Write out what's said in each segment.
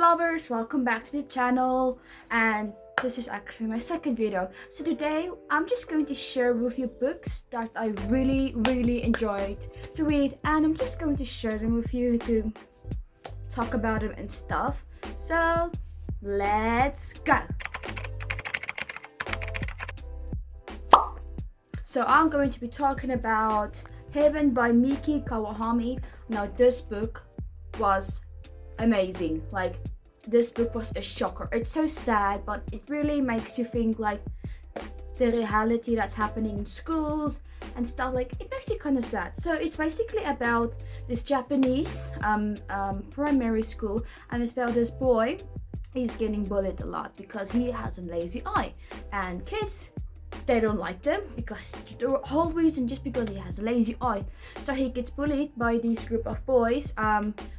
lovers, welcome back to the channel, and this is actually my second video. So today I'm just going to share with you books that I really enjoyed to read, and I'm just going to share them with you to talk about them and stuff. So let's go. So I'm going to be talking about Heaven by Miki Kawahami. Now this book was amazing. Like, this book was a shocker. It's so sad, but it really makes you think like the reality that's happening in schools and stuff. Like, it makes you kind of sad. So it's basically about this Japanese primary school, and it's about this boy. He's getting bullied a lot because he has a lazy eye, and kids, they don't like them because the whole reason just because he has a lazy eye. So he gets bullied by this group of boys.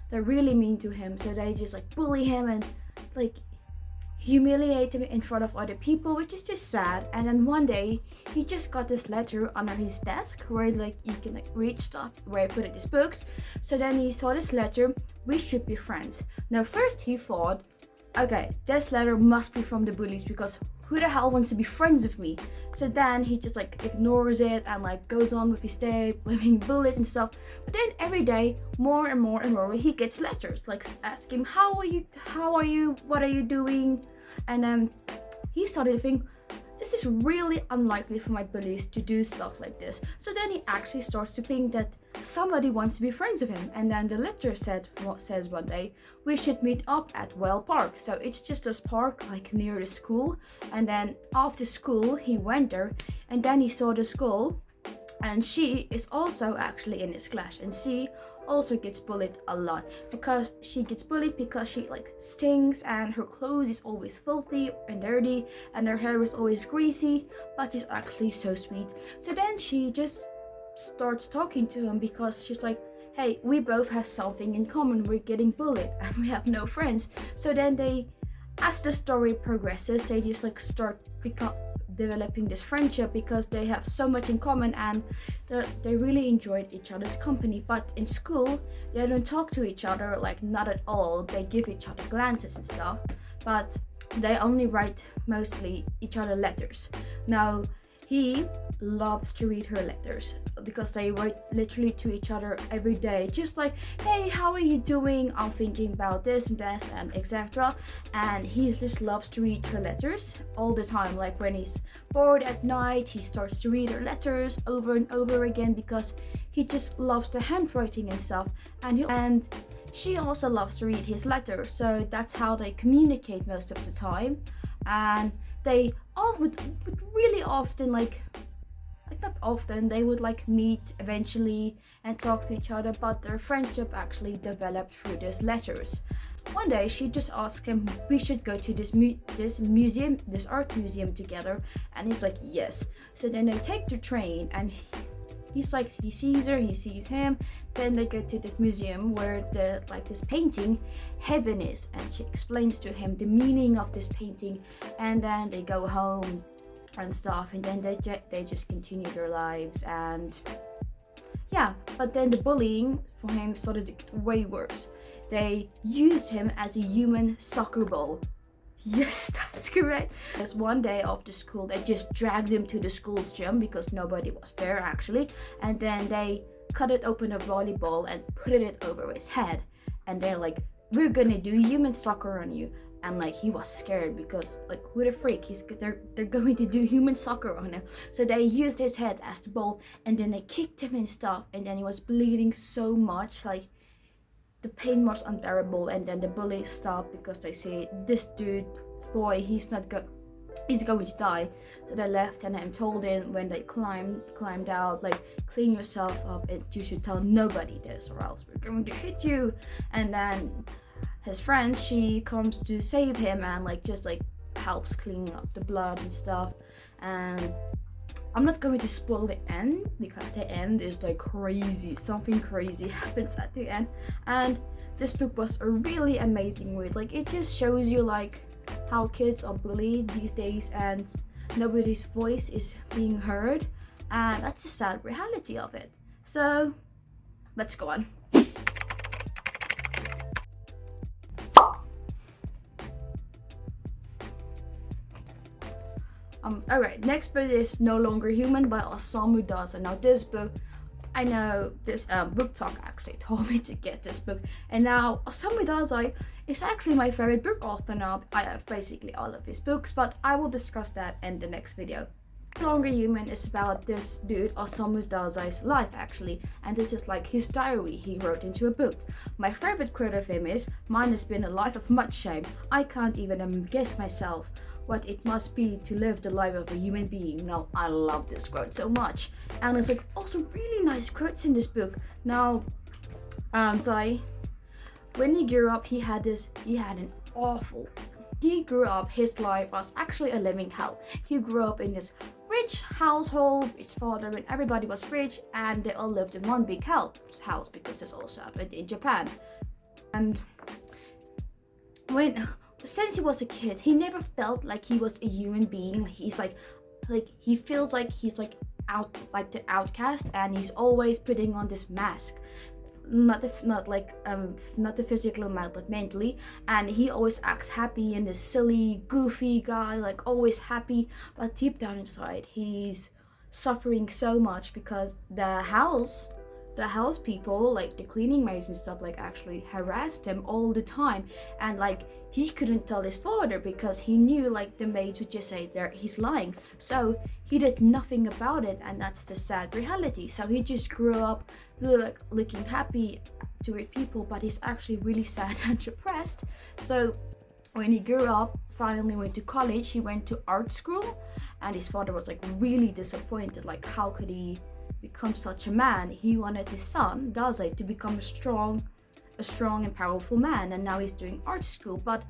They're really mean to him, so they just like bully him and like humiliate him in front of other people, which is just sad. And then one day he just got this letter under his desk where like you can like read stuff, where I put his books. So then he saw this letter: "We should be friends." Now first he thought, okay, this letter must be from the bullies because who the hell wants to be friends with me? So then he just like ignores it and like goes on with his day, being bullied and stuff. But then every day, more and more, he gets letters like ask him, how are you, what are you doing? And then he started to think, this is really unlikely for my bullies to do stuff like this. So then he actually starts to think that somebody wants to be friends with him. And then the letter says one day, we should meet up at Well Park. So it's just this park like near the school. And then after school he went there, and then he saw this girl, and she is also actually in his class, and she also gets bullied a lot because she like stinks, and her clothes is always filthy and dirty, and her hair is always greasy, but she's actually so sweet. So then she just starts talking to him because she's like, hey, we both have something in common. We're getting bullied and we have no friends. So then as the story progresses, they just like start developing this friendship because they have so much in common, and they really enjoyed each other's company. But in school they don't talk to each other, like not at all. They give each other glances and stuff, but they only write mostly each other letters. Now he loves to read her letters because they write literally to each other every day, just like, hey, how are you doing, I'm thinking about this and that and etc. And he just loves to read her letters all the time. Like when he's bored at night, he starts to read her letters over and over again because he just loves the handwriting and stuff. And she also loves to read his letters, so that's how they communicate most of the time. And they all would really often like not often, they would like meet eventually and talk to each other, but their friendship actually developed through these letters. One day she just asked him, we should go to this art museum together, and he's like, yes. So then they take the train, and he's like, he sees her, he sees him. Then they go to this museum where this painting Heaven is, and she explains to him the meaning of this painting. And then they go home and stuff, and then they just continue their lives. And yeah, but then the bullying for him started to get way worse. They used him as a human soccer ball. Yes, that's correct. Because one day after school, they just dragged him to the school's gym because nobody was there actually, and then they cut it open a volleyball and put it over his head, and they're like, we're gonna do human soccer on you. And like, he was scared because like, who the freak, they're going to do human soccer on him. So they used his head as the ball, and then they kicked him and stuff, and then he was bleeding so much, like the pain was unbearable. And then the bullies stopped because they say, this boy, he's going to die. So they left, and then told him when they climbed out, like, clean yourself up and you should tell nobody this or else we're going to hit you. And then his friend, she comes to save him and like just like helps cleaning up the blood and stuff. And I'm not going to spoil the end because the end is like crazy. Something crazy happens at the end. And this book was a really amazing read. Like, it just shows you like how kids are bullied these days and nobody's voice is being heard, and that's the sad reality of it. So let's go on. Alright, next book is No Longer Human by Osamu Dazai. Now this book, I know this book talk actually told me to get this book, and now Osamu Dazai is actually my favorite book author now. I have basically all of his books, but I will discuss that in the next video. No Longer Human is about this dude Osamu Dazai's life actually, and this is like his diary he wrote into a book. My favorite quote of him is, "Mine has been a life of much shame. I can't even guess myself what it must be to live the life of a human being." Now, I love this quote so much, and there's like also really nice quotes in this book. Now, Zai, when he grew up, he had an awful. He grew up, his life was actually a living hell. He grew up in this rich household, his father, and everybody was rich, and they all lived in one big house because this also happened in Japan. And since he was a kid, he never felt like he was a human being. He's like he feels like he's like the outcast, and he's always putting on this mask. Not the physical mask, but mentally, and he always acts happy and this silly, goofy guy, like always happy, but deep down inside, he's suffering so much because the house people, like the cleaning maids and stuff, like actually harassed him all the time, and like he couldn't tell his father because he knew like the maids would just say he's lying, so he did nothing about it, and that's the sad reality. So he just grew up like looking happy toward people, but he's actually really sad and depressed. So when he grew up, finally went to college, he went to art school, and his father was like really disappointed, like how could he become such a man. He wanted his son Dazai to become a strong and powerful man, and now he's doing art school. But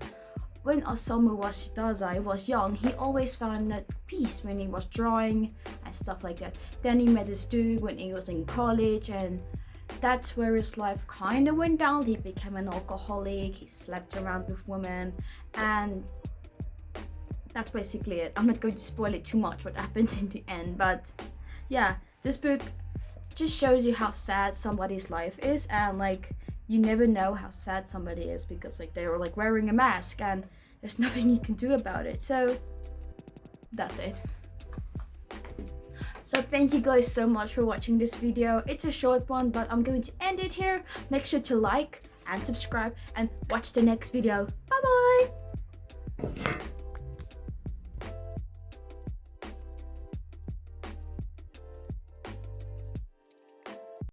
when Osamu Dazai was young, he always found that peace when he was drawing and stuff like that. Then he met this dude when he was in college, and that's where his life kind of went down. He became an alcoholic, he slept around with women, and that's basically it. I'm not going to spoil it too much what happens in the end, but yeah, this book just shows you how sad somebody's life is, and like you never know how sad somebody is because like they were like wearing a mask and there's nothing you can do about it. So that's it. So thank you guys so much for watching this video. It's a short one, but I'm going to end it here. Make sure to like and subscribe and watch the next video. Bye bye.